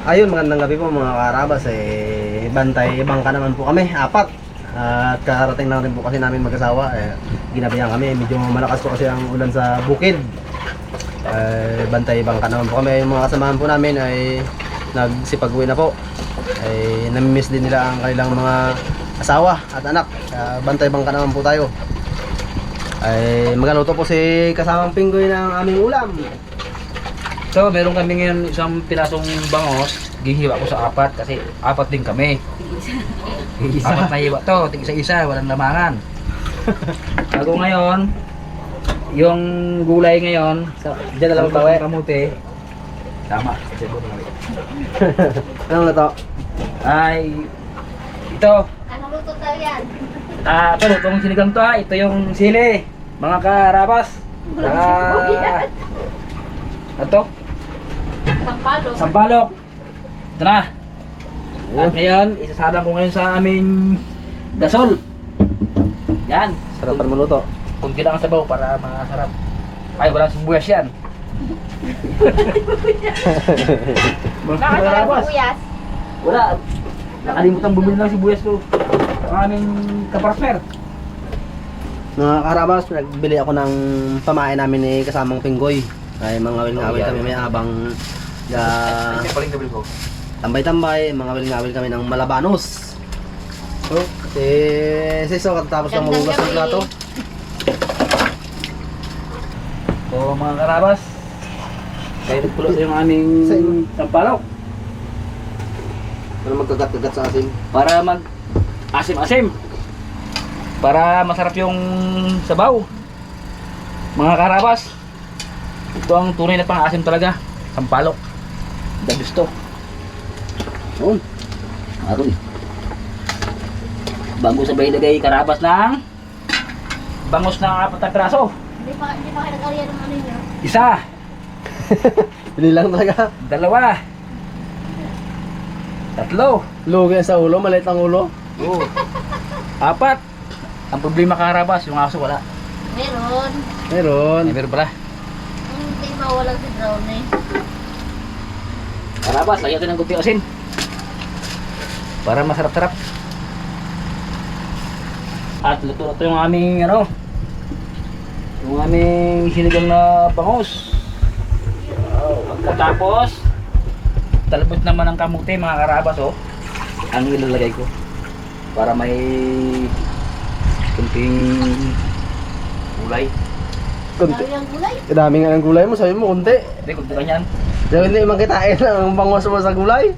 Ayun, magandang gabi po mga karabas. Bantay bangka naman po kami, apat. At kakarating lang rin po kasi namin mag-asawa. Ginabihan kami, medyo malakas po kasi ang ulan sa bukid. Bantay bangka naman po kami. Yung mga kasamahan po namin ay nagsipag-uwi na po. Namimiss din nila ang kanilang mga asawa at anak. Bantay bangka naman po tayo. Magaluto po si kasamang Pinggoy ng aming ulam. So, meron kami ngayon isang pinasong bangos. Gihiwa ko sa apat kasi apat din kami. Apat na hiwa to, tig-isa-isa, walang lamangan. Ako ngayon, yung gulay ngayon, dyan na lang bawi. Kamuti. Tama. Anong luto? Ay, ito. Ano luto tayo yan? Ito, lutong sinigang to ha. Ito yung sili. Mga karabas. Ito. Sampalo. Sampalok. Ito na. At ngayon, isasalang ko ngayon sa aming gasol. Yan. Sarapan mo luto. Kunti lang ang sabaw para masarap. Ay, walang sibuyas yan. Bakit tayo buyas? Wala. Nakalimutan bumili ng sibuyas ko. Ang aming kapartner. Mga karabas, nagbili ako ng pamain namin ni kasamang Pinggoy. Ay mangawil-ngawil kami may habang tambay-tambay, mangawil-ngawil kami ng Malabanos. So, Siso katapos ng magugas ng plato. So mga karabas, kayo nagpulo yung aming sampalok. Para magkagat-kagat sa asin. Para mag asim-asim. Para masarap yung sabaw. Mga karabas, ito ang tunay na pang-asim talaga. Sampalok. The gusto. Yun. Aroy. Bago sabay lagay karabas ng bangos ng 4 na piraso. Hindi pa kayo nag-ariya ng ano niyo. Isa. Bili lang talaga. 2. 3. Lugi sa ulo, maliit ang ulo. 4. Ang problema karabas, yung aso wala. Meron. Meron. Ay, meron pala. Hindi mawalang si Brown eh. Karabas, lagyan natin ng kunti asin. Para masarap-sarap. At luto na ito yung aming yung aming sinigang na bangos. Pagkatapos, talbot naman ng kamuti mga karabas ang ilalagay ko. Para may kunting gulay. Kunti. Dami ang gulay. Dami nga ng gulay mo, sabi mo kunti. Hindi, kunti lang yan. Dahil hindi makitain ang bangos mo sa gulay.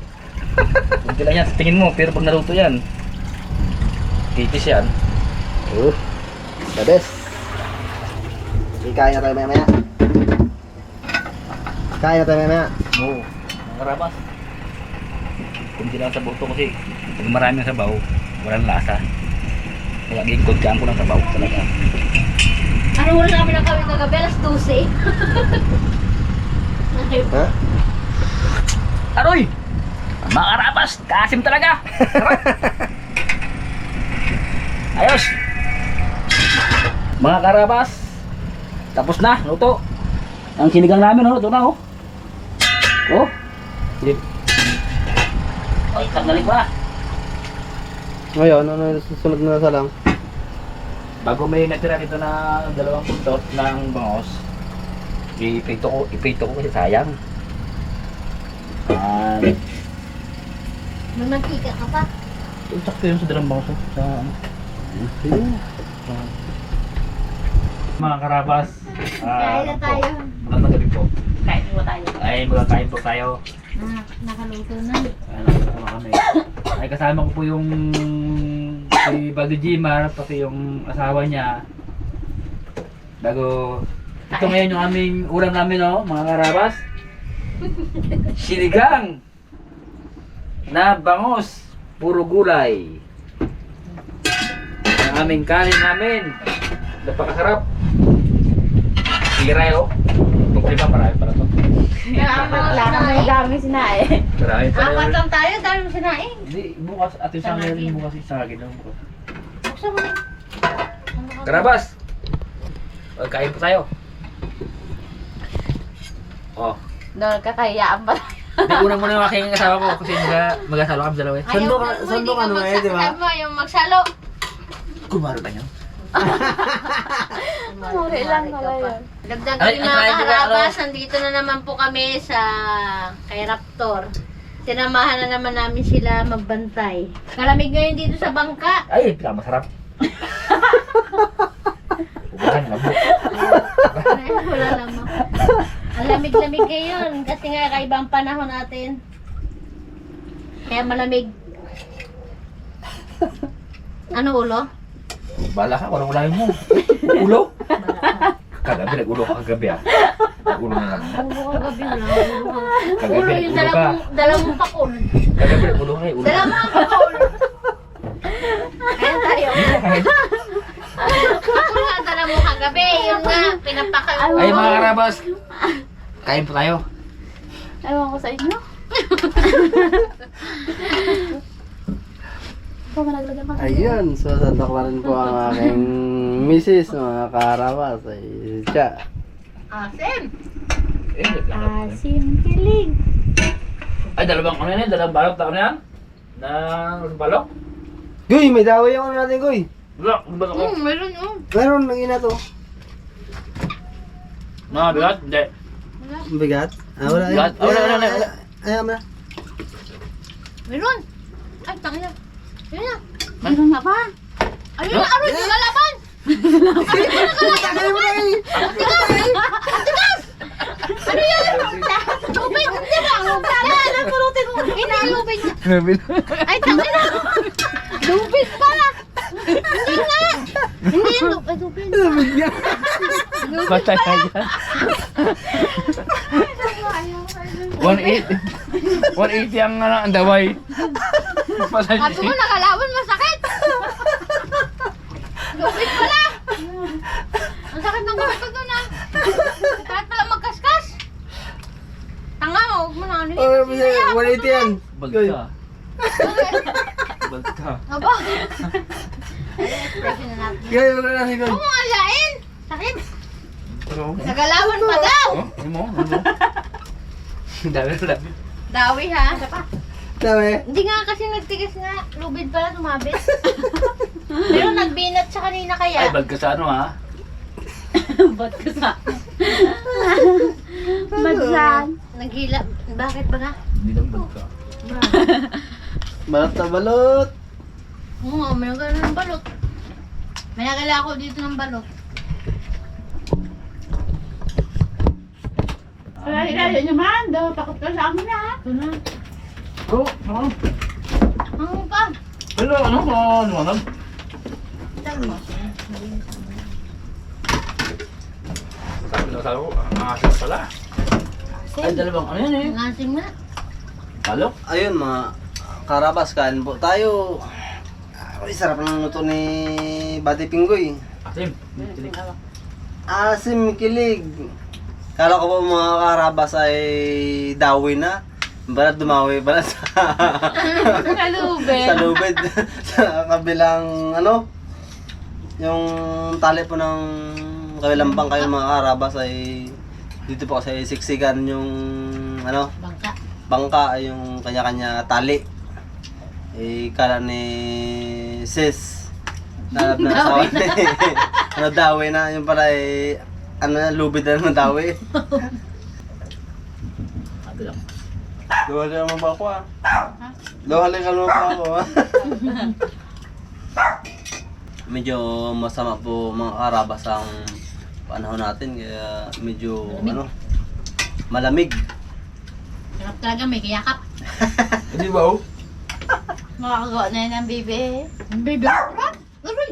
Kunti lang yan sa tingin mo, pero pag naluto yan, kikis yan. The best. Kain na tayo maya-maya. Kain na tayo maya-maya. Oo, mga karabas. Kunti lang sa buto kasi pag marami ang sabaw, walang lasa. Kaya gikuntian ko lang sabaw talaga. Ano wala namin ang kami kagabi? Alas 12. Ha? Aroy! Mga karabas, kasim talaga! Ayos! Mga karabas, tapos na, luto. Ang sinigang namin, luto na, Oh! Ay, tanggalin pa. Ngayon, ano yung susunod na salang? Bago may natira dito na 2 buntot ng bangos, iprito ko kasi sayang. May mantika ka pa. Sakto yun sa 2 bangos. Mga karabas, Kain na tayo. magandang gabi po. Kain mo tayo. Ay, magkakain po tayo. Nakaluto na. Ano kami. Ay, kasama ko po yung si Baldo Jimar, pati yung asawa niya. Ito ngayon yung aming ulam namin, mga karabas. Sinigang na bangos, puro gulay. Ang aming kanin namin. Napakasarap. Siray, Pagkripa, marami para to. Wala kami dami sinain. Marami para Apat yun. lang tayo, dami sinain. Hindi, bukas. At yung sangin, bukas yung sangin. Buksan mo na. Karabas! Kain po tayo. Oh, Doon, kakayaan pa tayo. Hindi, unang muna yung aking asawa ko kasi mag-asalo kami dalawa eh. Sando ka naman eh, di ba? Sabi mo, yung magsalo. Kumaro na yun. Kumari lang pala yun. Dagdag Ay, yung mga ay, kaharabas, nandito na naman po kami sa kay Raptor. Sinamahan na naman namin sila magbantay. Kalamig ngayon dito sa bangka. Ay, masarap. Ubahan, labo. Ay, wala naman. Ang lamig-lamig ngayon kasi nga kaibang panahon natin. Kaya malamig. Ano ulo? Bala ka, walang ulahin mo. Ulo? Kagabi, nag-ulo ka kagabi ah. Nag-ulo na lang. Ulo ka gabi wala. Ulo ka. Kagabi, Ulo yung nag-ulo ka. dalamong pakul. Kagabi, nag-ulo ka eh. Ulo. Dalamong pakul. Kaya tayo. Pakul nga dalamong kagabi. Yun nga, pinapakaw. Ay, mga karabas. Kain po tayo. Ewan ko sa inyo. Ayun, so sandak na rin po ang aking misis, mga karabas. Ay, siya. Asim. Eh, Asim kilig. ay, dalawang ano yan eh? Dalawang balok na ano yan? Ng balok? Guy, may daway yung ano natin, Guy. Balok, balok ko. Meron oh. Meron, nang ina to. Mga bigat? Hindi. Ang bigat. Ah, wala. Bigat? Ah, wala. Ayan na. Meron. Ay, tangina. Yun na. Meron na ba? Ayun na, aroy, di lalaban. Tagay mo na eh. Ano yan? Lubid, hindi na. Yan, pulutin mo. Inalubid niya. Ay, tangina. Lubid pala. Hindi nga. Hindi yan, lubid. Lamig niya. Patay ka dyan. 180 ang ano, ang daway. Patay Sabi mo, nakalaban, masakit. Lubid pala. Ang sakit ng kamay ko doon ah. Kahit pala magkaskas. Tanga mo, huwag mo na ano Oh, yun. 180 yan. Guy. Bagka. Bagka. Aba. Expression na natin. Guy, wala na si Guy. Huwag mo alain. Sakit. Ano? Nagalawan pa daw. Oh, ano mo? Ano mo? Dami. Dawi ha. Dami. Hindi nga kasi nagtigas nga. Lubid pala tumabit. Pero nagbinat siya kanina Ay, kaya. bagka sa ano ha? Ba't ka sa? Badsan. Naghila. Bakit ba nga? Hindi lang bagka. Balot na balot. Oo nga, may nagano ng balot. May nagala ako dito ng balot. Wala nila naman daw. Takot ka sa amin ha. Ito na. Go, ano? Ano pa? Hello, ano ba? Ano? Saan mo? Sabi ko, ang asin pala. Ay, dalawang ano yan eh? Ang asing na. Balok? Ayun mga karabas, kain po tayo. Ay, sarap ng luto ni Bati Pinggoy. Asim. Asim kilig. Kala ko po mga karabas ay dawi na. Balat dumawi, balat sa Nalubid. sa lubid. Sa kabilang ano, yung tali po ng kabilang bangka yung mga karabas ay dito po kasi siksikan yung ano, Bangka. bangka ay yung kanya-kanya tali. Eh, kala ni sis nalab na asawa ni ano, dawi na yung pala eh ano na, lubid na naman dawi. Sabi lang. Luhali ka mo ba ako ah? Luhali ka mo ba ako ah? Medyo masama po mga karabas ang panahon natin kaya medyo ano, malamig. Sarap talaga, may kayakap. Hindi ba oh? Makakagawa na yun ng bibi. Bibi rap-rap. Aroy.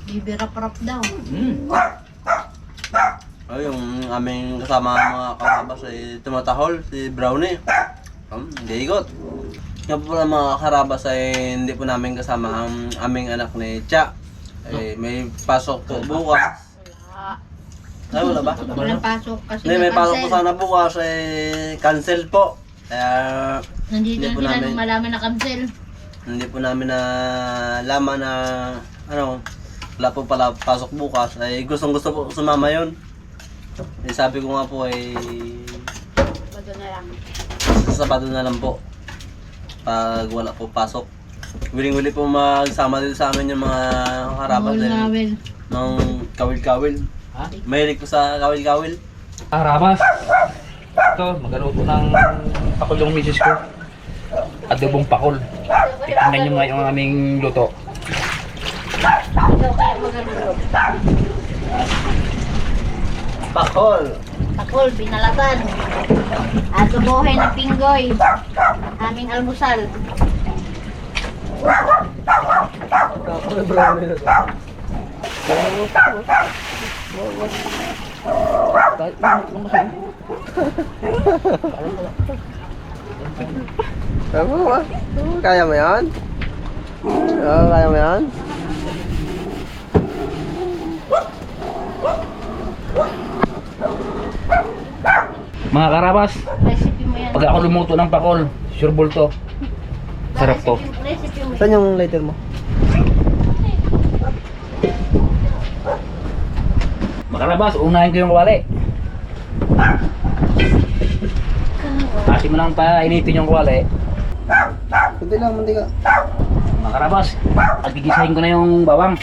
Bibi rap-rap daw. Ay, yung aming kasama mga karabas ay tumatahol, si Brownie. Hindi ikot. Nga po pala mga karabas ay hindi po namin kasama ang aming anak ni Cha. Eh, may pasok po bukas. Ay, wala ba? Walang pasok kasi Hindi, may pasok po sana bukas ay cancel po. Kaya Nandito Hindi na po sila namin- nung malaman na cancel. hindi po namin na laman na ano, wala po pala pasok bukas. Ay gustong gusto po sumama yun. Eh, sabi ko nga po ay Sabado na lang. Sa Sabado na lang po. Pag wala po pasok. Wiling-wili po magsama dito sa amin yung mga harapan Bawal din. namin. Ng kawil-kawil. Ha? Mahilig po sa kawil-kawil. Karabas. Ito, magaluto ng pakol yung misis ko. Adobong pakol. Tingnan nyo nga yung aming luto. Ikaw kaya magaluto. Pakol. Takol, binalatan. At tubuhin ng pinggoy. Aming almusal. Pakol, brownie na to. Tama ba? Kaya mo yan? Oo, kaya mo yan? Mga karabas, Recipe mo yan. pag ako lumuto ng pakol, sure ball to. Sarap to. Recipe mo yan. Saan yung lighter mo? Mga karabas, unahin ko yung kawali. Kasi mo lang painitin yung kawali. Kunti lang, munti ka. Mga karabas, at gigisahin ko na yung bawang.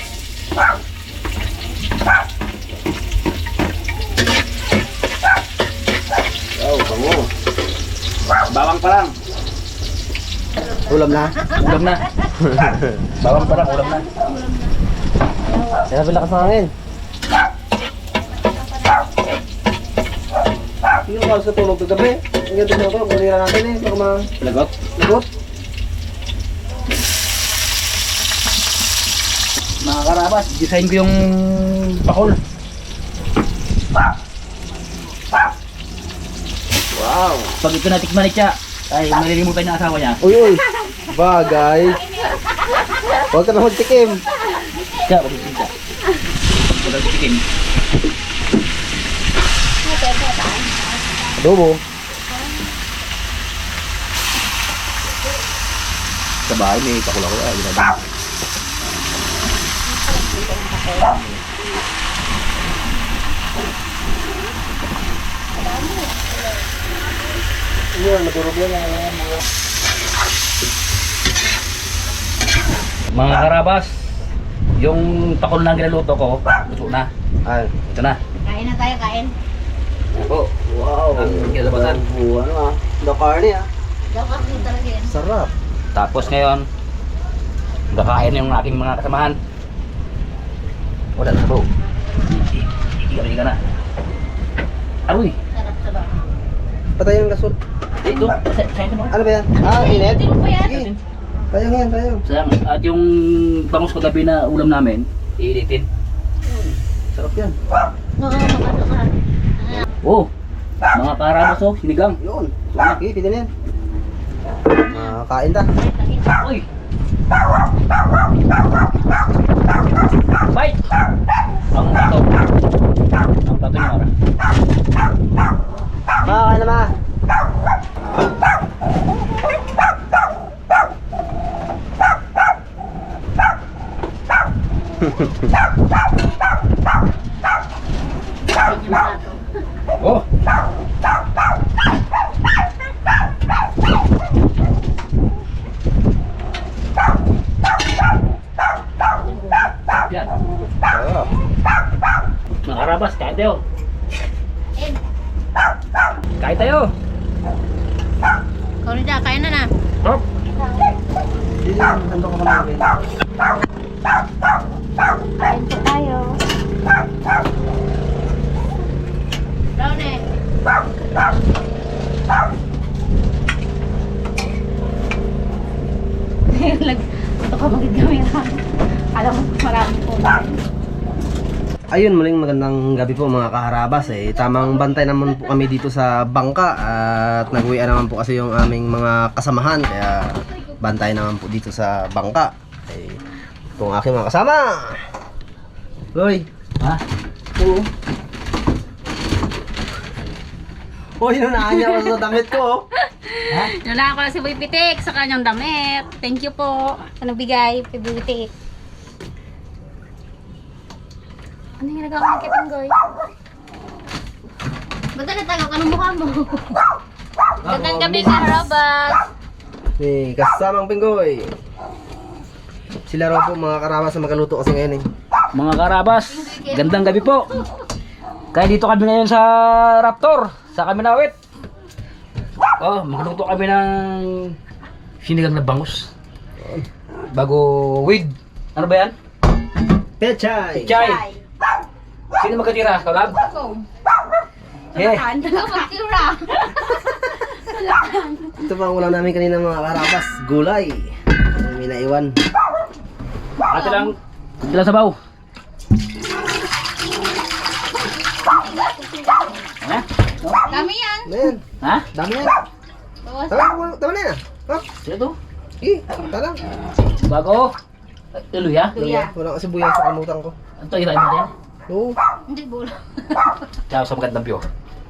Oh, bango. Bawang pa lang. Ulam na. Ulam na. Bawang pa lang, ulam na. Kaya lakas ng hangin. Hindi ko sa tulog kagabi. Ang ganda na ako, kulira natin eh. Baka Lagot. malagot. Mga karabas, gigisahin ko yung pakol. Wow. Pag ito natikman ni Cha, ay malilimutan niya ang asawa niya. Uy, uy. Bagay. Huwag ka na magtikim. Cha, pag-isin Cha. Pag tikim. Adobo. Sa bahay may pakol ako. Ginagawa. Yan, nadurog yan. Mga karabas, yung pakol na ginaloto ko, luto na. Ay. Ito na. Kain na tayo, kain. Ako. Wow. Ang kinalabasan. Ano ah. The carne ah. Daw ako talaga yan. Sarap. Tapos ngayon, kakain yung aking mga kasamahan. Wala na bro. Hindi ka na. Aroy! Sarap sa ba? Patay yung gasol. Ito, sa'yo mo. Ano ba yan? Ah, init? Sino po yan? Sige. Sayang yan, sayang. Sayang. At yung bangus kagabi na ulam namin, iinitin. Sarap yan. Oo, makasok ka. Oh! Mga karabas oh, sinigang. Yun. Sige, pwede na yan. Kain ta. Uy! Bite! Ang tato. Ang tato niya ora. Kain na ma. Oh! Yan. Mga karabas, kain tayo. Kain tayo. Ikaw rin dyan, kain na na. Hop! Hindi, ando ka pa namin. Kain po tayo. Brownie. Ito ka magigawira. Alam mo, marami po. Ayun, muling magandang gabi po mga kaharabas eh. Tamang bantay naman po kami dito sa bangka at nag-uwian naman po kasi yung aming mga kasamahan kaya bantay naman po dito sa bangka. Eh, itong aking mga kasama. Loy. Ha? Oo. Uy, nunaan niya ako sa damit ko. Oh. Nula ko lang si Boy Pitik sa kanyang damit. Thank you po sa nagbigay, Boy Pitik. Ano yung nagawa ng Kitinggoy? Ba't nagtagaw ka ng mukha mo? Gandang gabi ka, Robas. Ni kasamang Pinggoy. Sila raw po mga karabas na magaluto kasi ngayon eh. Mga karabas, gandang gabi po. Kaya dito kami ngayon sa Raptor, sa Kaminawit. Oh, magluto kami ng sinigang na bangus. Bago with, ano ba yan? Pechay! Chay. Sino magkatira? Kalab? Eh, Magtira. Ito pa ang ulam namin kanina mga karabas. Gulay. May naiwan. ate lang. Ilang sabaw? Ha? Dami yan. Ano yan? Ha? Dami yan. Bawas. Tama na yan. Hop. Sino to? Talang. Bago? Luya? Luya. Wala kasi buya sa kamutan ko. Ano to? Irain natin? Oo. Hindi bulo. Tsaka sa magandang view.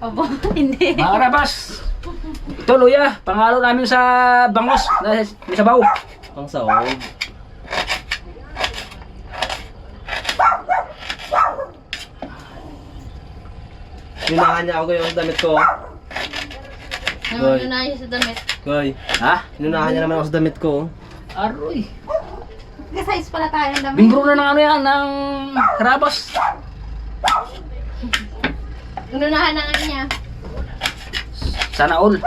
Abo, hindi. Mga karabas! Ito luya, pangalo namin sa bangos na may sabaw. Pang sahog. Pinunahan niya ako yung damit ko. Ano na yun sa damit? Goy, Ha? Pinunahan niya naman ako sa damit ko. Aroy. Kasi pala tayo ng damit. Bimbro na ng ano yan, ng karabas. Ununahan na nga niya. Sana all.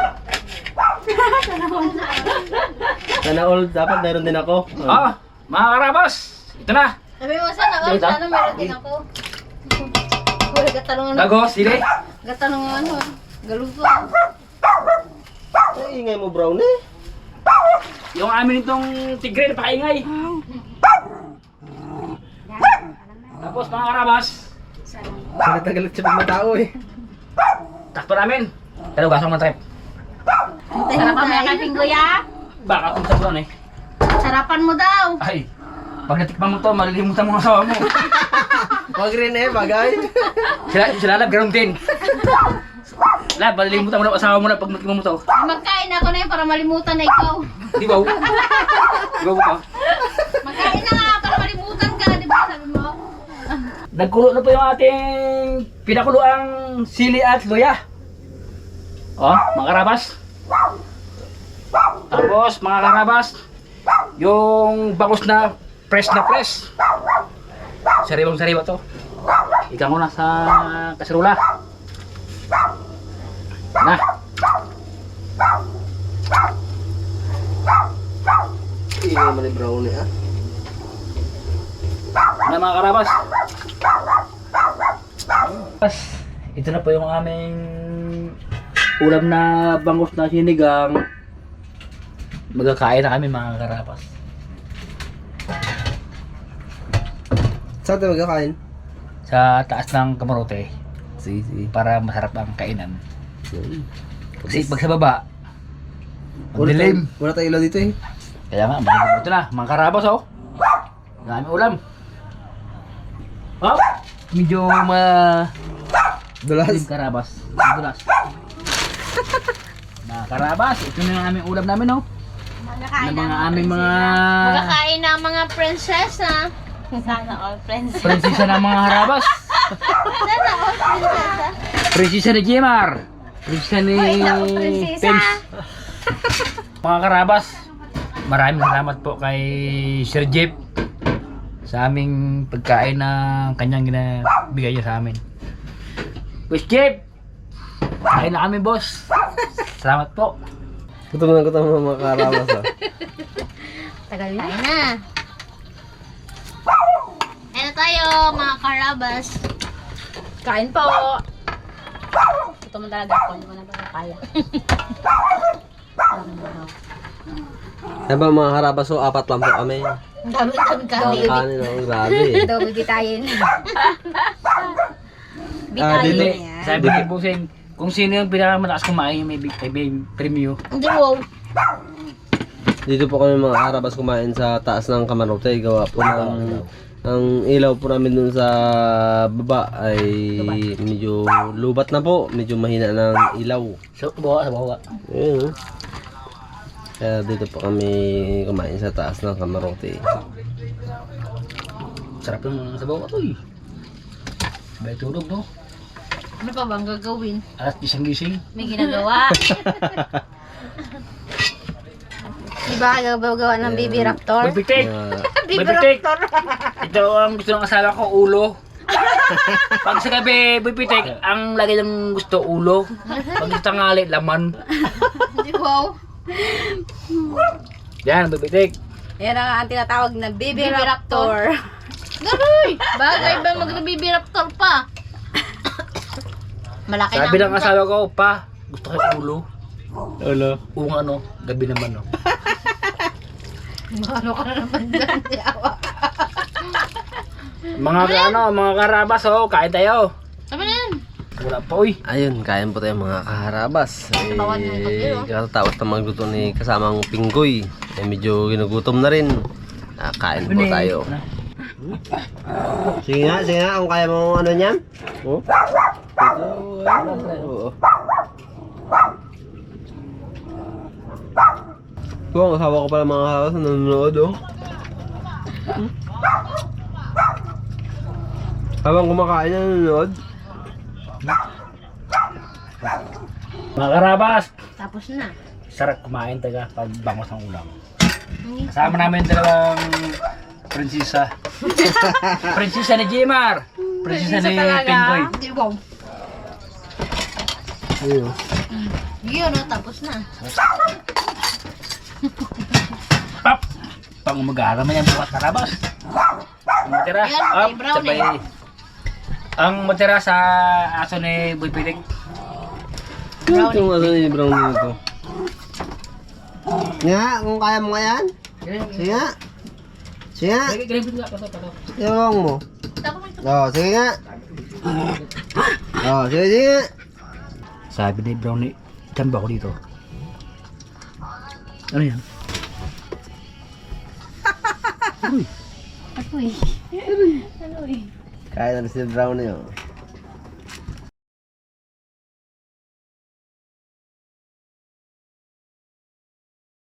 Sana all, dapat meron din ako. Ah, mga karabas! Ito na. Sabi mo sana, Dito? sana meron din ako. Uy, gatanong ano. Bago, sili. Gatanong ano. Galuto. Ay, ingay mo brownie. Yung amin itong tigre na pakaingay. Tapos mga karabas, Galit na galit siya pag matao eh. takto namin. Pero gasong ng trip. Sarapan mo yung pinggoya. Baka kung sabunan eh. Sarapan mo daw. Ay, pag natikman mo to, malilimutan mo ang asawa mo. Wag rin eh, bagay. Sila lab, ganun din. Lab, malilimutan mo na ang asawa mo na pag natikman mo to. Magkain ako na yun para malimutan na ikaw. Di ba? Di ba ka? Magkain na nga para malimutan ka, di ba? Sabi mo. Nagkulo na po yung ating pinakuloang sili at luya. Oh, mga karabas. Tapos, mga karabas, yung bangus na fresh. Sariwang-sariwa to. Ika mo na sa kaserula. Na. Ingay mo ni brownie ah. Na mga karabas. Ito na po yung aming ulam na bangus na sinigang. Magkakain na kami mga karabas. Saan tayo magkakain? Sa taas ng kamarote Sige. para masarap ang kainan. Kasi pag sa baba, madilim. Wala tayo ilaw dito eh. Kaya nga, madilim. Ito na, mga karabas oh. Dami ulam. Oh, medyo Dulas. karabas. Madulas. Mga karabas, ito na yung aming ulam namin oh. Magkakain Ng mga aming mga Magkakain na ang mga prinsesa. Sana all prinsesa. prinsesa ng mga harabas. Sana all prinsesa. Prinsesa ni Jemar. Prinsesa ni Ay, naku, prinsesa. Pins. Mga karabas, maraming salamat po kay Sir Jeep sa aming pagkain na kanyang ginabigay niya sa amin. Boss Jeep, kain na kami boss. Salamat po. Gutom na mga karabas ah. Tagal na. Kain na. Kain na tayo, mga karabas. Kain po. Ito mo talaga ako, hindi mo na ba kaya. Diba mga karabas so, 4 lang po kami. Ang dami-dami ka. Ang kanin oh, grabe. Daw bibitayin. Dito. Sabi ni Busing, kung sino yung pinakamataas kumain, may premyo. Hindi wow. Dito po kami mga karabas kumain sa taas ng kamarote. Gawa po ng ang ilaw po namin dun sa baba ay medyo lubat na po. Medyo mahina ng ilaw. Sa bawa. Ayun oh. Kaya dito po kami kumain sa taas ng kamarote. Sarap yung sa bawa to eh. Sabay tulog no? Ano pa bang gagawin? Alas 10 gising. May ginagawa. Di ba gagawa ng Baby Raptor? Bibitik! Baby Bibitik! Raptor! Ito ang gusto ng asawa ko, ulo. Pag sa gabi, bibitik, ang lagi ng gusto, ulo. Pag sa tanghali, laman. Wow. Yan, bibitik. Yan ang tinatawag na Baby Raptor. Garoy! Bagay ba mag-Baby Raptor pa? Malaki na. Sabi ng asawa ko, pa, gusto ko yung ulo. Ulo. Kung ano, gabi naman, no. Ano ka na naman dyan, yawa. Mga karabas, oh, kain tayo. Sabi na yan. Wala pa, uy. Ayun, kain po tayo mga kaharabas. Tawan yung kape, oh. Katatapos na magluto ni kasamang Pinggoy. Medyo ginugutom na rin. Kain po tayo. Sige nga, kung kaya mo ano niyan. Oh? Oo. Ito ang asawa ko pala mga kaharabas na nanonood, oh. Habang kumakain na nanonood. Mga karabas, Tapos na. sarap kumain taga pag bangos ng ulam. Kasama namin dalawang prinsesa. Prinsesa ni Jimar. Prinsesa ni Pinggoy. Di wow. Ayun. Yun, no, tapos na. Pap! Pang umagara man yan bukas karabas. Ang matira, Yan, up, may brown sabay. Ang matira sa aso ni Boy Piling. Ito ang aso ni Brown nito. Nga, kung kaya mo nga yan. Sige nga. Sige nga. Iwang mo. Sige nga. Sige nga. Sabi ni Brownie, ikan ba ako dito? Ano yan? Apoy. Ano eh? Kaya na si Brown yun.